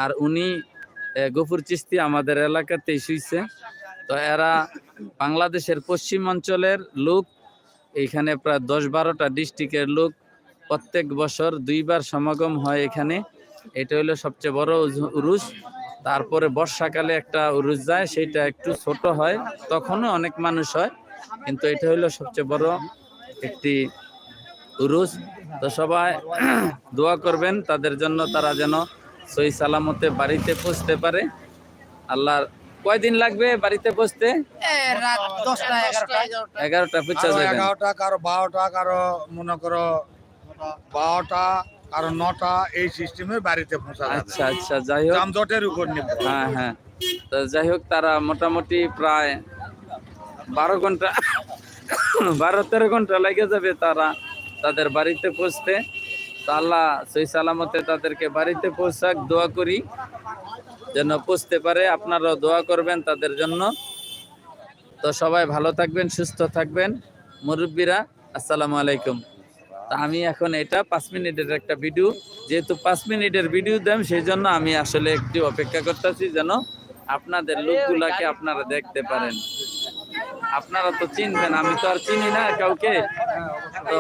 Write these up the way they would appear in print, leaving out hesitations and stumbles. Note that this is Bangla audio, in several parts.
আর উনি গফুর চিস্তি আমাদের এলাকাতেই শুইছে। তো এরা বাংলাদেশের পশ্চিম অঞ্চলের লোক, এইখানে প্রায় 10-12টা ডিস্ট্রিক্টের লোক প্রত্যেক বছর 2বার সমাগম হয় এখানে। এটা হলো সবচেয়ে বড় উরুস। তারপরে বর্ষাকালে একটা উরুস যায়, সেটা একটু ছোট হয়, তখনও অনেক মানুষ হয়, কিন্তু এটা হলো সবচেয়ে বড় একটি উরুস। তো সবাই দোয়া করবেন তাদের জন্য, তারা যেন সহি সালামতে বাড়িতে পৌঁছতে পারে। আল্লাহর কয়দিন লাগবে বাড়িতে পৌঁছতে? রাত 10টা 11টা পৌঁছে যাবেন। 11টা, কারো 12টা, কারো মনে করো 12টা, কারো 9টা, এই সিস্টেমে বাড়িতে পৌঁছা যাবে। আচ্ছা আচ্ছা, যাই হোক। যানজটের উপর নির্ভর। হ্যাঁ হ্যাঁ, তো যাই হোক, তারা মোটামুটি প্রায় 12 ঘন্টা 12-13 ঘন্টা লেগে যাবে তারা তাদের বাড়িতে পৌঁছতে। তো আল্লাহ সহি সালামতে তাদেরকে বাড়িতে পৌঁছাক, দোয়া করি যেন পৌঁছতে পারে। আপনারাও দোয়া করবেন তাদের জন্য। তো সবাই ভালো থাকবেন, সুস্থ থাকবেন। মুরব্বীরা, আসসালামু আলাইকুম। তা আমি এখন এটা 5 মিনিটের একটা ভিডিও, যেহেতু 5 মিনিটের ভিডিও দেন, সেই জন্য আমি আসলে একটু অপেক্ষা করতেছি যেন আপনাদের লোকগুলাকে আপনারা দেখতে পারেন। আপনারা তো চিনবেন, আমি তো আর চিনি না কাউকে। তো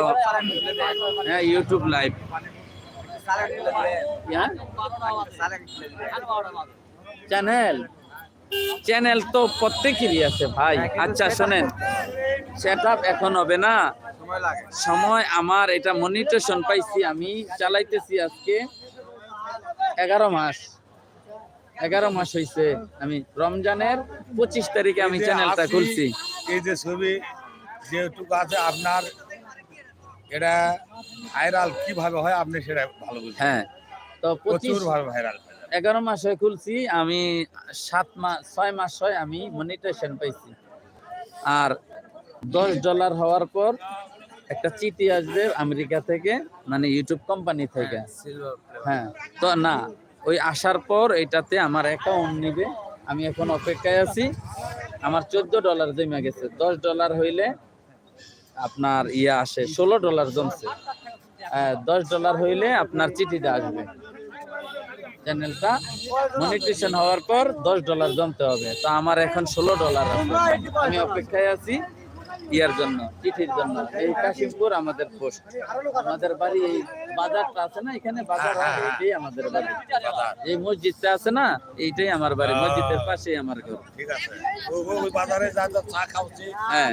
হ্যাঁ, ইউটিউব লাইভ চ্যানেল চ্যানেল তো প্রত্যেকেরই আছে ভাই। আচ্ছা শোনেন, সেটআপ এখন হবে না, সময় আমার এটা মনিটেশন পাইছি, আমি চালাইতেছি আজকে 11 মাস হয়েছে। আমি রমজানের 25 তারিখে আমি চ্যানেলটা খুলছি। এই যে ছবি যেটুকু আছে আপনার, এটা ভাইরাল কিভাবে হয় আপনি সেটা ভালো বুঝেন। হ্যাঁ, তো প্রচুর ভাইরাল। 11 মাস হয়ে খুলছি আমি, 6 মাস হয় আমি মনিটেশন পাইছি। আর $10 হওয়ার পর একটা চিঠি আসবে আমেরিকা থেকে, মানে ইউটিউব কোম্পানি থেকে। হ্যাঁ, তো না, ওই আসার পর এটাতে আমার অ্যাকাউন্ট নিবে। আমি এখন অপেক্ষায় আছি। আমার $14 জমা গেছে। $10 হইলে আপনার আসে, $16 জমছে। $10 হইলে আপনার চিঠিটা আসবে। চ্যানেলটা মনিটেশন হওয়ার পর $10 জমতে হবে। তো আমার এখন $16 আছে। আমি অপেক্ষায় আছি ইয়ার জন্য, চিঠির জন্য। এই কাশিমপুর আমাদের পোস্ট, আমাদের বাড়ি এই বাজারটা আছে না, এখানে বাজার হয়, এইটাই আমাদের বাড়ি। এই মসজিদটা আছে না, এইটাই আমার বাড়ি, মসজিদের পাশেই আমার ঘর। ঠিক আছে, ওই বাজারে যা যা চা খাওছি, হ্যাঁ,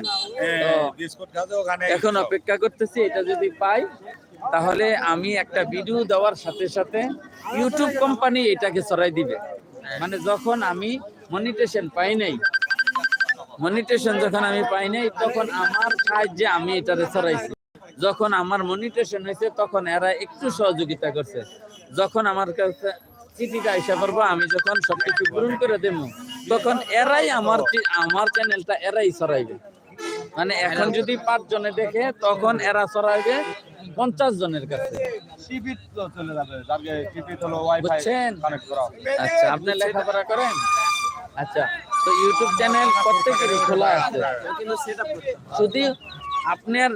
বিস্কুট খাওছি ওখানে। এখন অপেক্ষা করতেছি, এটা যদি পাই তাহলে আমি একটা ভিডিও দেওয়ার সাথে সাথে ইউটিউব কোম্পানি এটাকে ছড়াই দিবে। মানে যখন আমি মনিটেশন পাই নাই, তখন আমার সাহায্যে আমি এটারে ছড়াইছি। যখন আমার মনিটেশন হয়েছে তখন এরা একটু সহযোগিতা করছে। যখন আমার কাছে চিঠিটা এসে পড়বো, আমি যখন সবকিছু পূরণ করে দেব, তখন এরাই আমার চ্যানেলটা এরাই ছড়াইবে। মানে এখন যদি 5 জনে দেখে, তখন এরা ছড়াইবে 50 জনের কাছে। বুঝছেন? আচ্ছা, আপনি লেখাপড়া করেন? আচ্ছা, তো ইউটিউব চ্যানেল প্রত্যেকেরই খোলা আছে। শুধু আপনার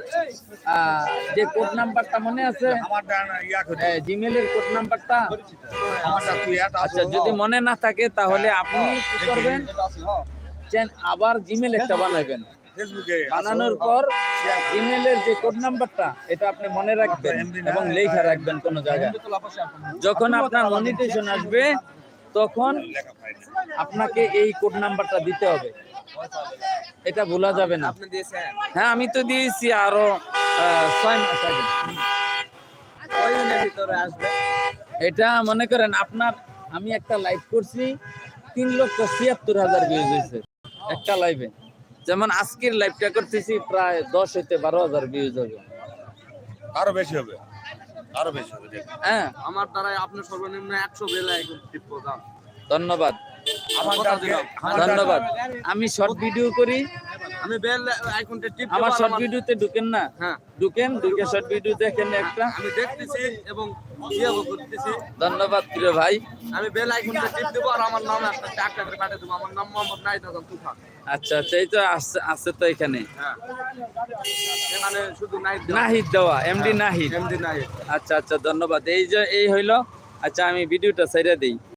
যে কোড নাম্বারটা মনে আছে, জিমেলের কোড নাম্বারটা, আচ্ছা যদি মনে না থাকে তাহলে আপনি কি করবেন, আবার জিমেল একটা বানাবেন। বানানোর পর ইমেলের যে কোড নাম্বারটা, এটা আপনি মনে রাখবেন এবং লেখা রাখবেন কোন জায়গায়। যখন আপনার মনিটেশন আসবে তখন আপনাকে এই কোড নাম্বারটা দিতে হবে, এটা ভোলা যাবে না। হ্যাঁ, আমি তো দিয়েছি আরো 6 মাস আগে। এটা মনে করেন আপনার, আমি একটা লাইভ করছি, 3,76,000 ভিউজ হয়েছে একটা লাইভে। যেমন আজকের লাইভটা করতেছি প্রায় 10 হইতে 12,000 ভিউজ হবে। আরো বেশি হবে। হ্যাঁ, আমার দ্বারাই আপনি সর্বনিম্ন 100 বেলা এখন টিপবো। ধন্যবাদ। আমি শর্ট ভিডিও করি, আমি বেল আইকনটা টিপ আমার শর্ট ভিডিওতে ঢুকেন না? হ্যাঁ, ঢুকে শর্ট ভিডিও দেখেন একটা। আমি দেখতেছি এবং ইয়েও করতেছি। ধন্যবাদ প্রিয় ভাই। আমি বেল আইকনটা টিপ দেব আর আমার নাম একটা টাকা করে পাঠিয়ে দেব। আমার নাম মোহাম্মদ নাহিদ হাসান তুফান। আচ্ছা আচ্ছা, এই তো আছে তো এখানে। হ্যাঁ, এখানে শুধু নাহিদ দেওয়া, এমডি নাহিদ। নাহিদ। আচ্ছা আচ্ছা, ধন্যবাদ। এই হইলো। আচ্ছা, আমি ভিডিওটা ছেড়ে দিই।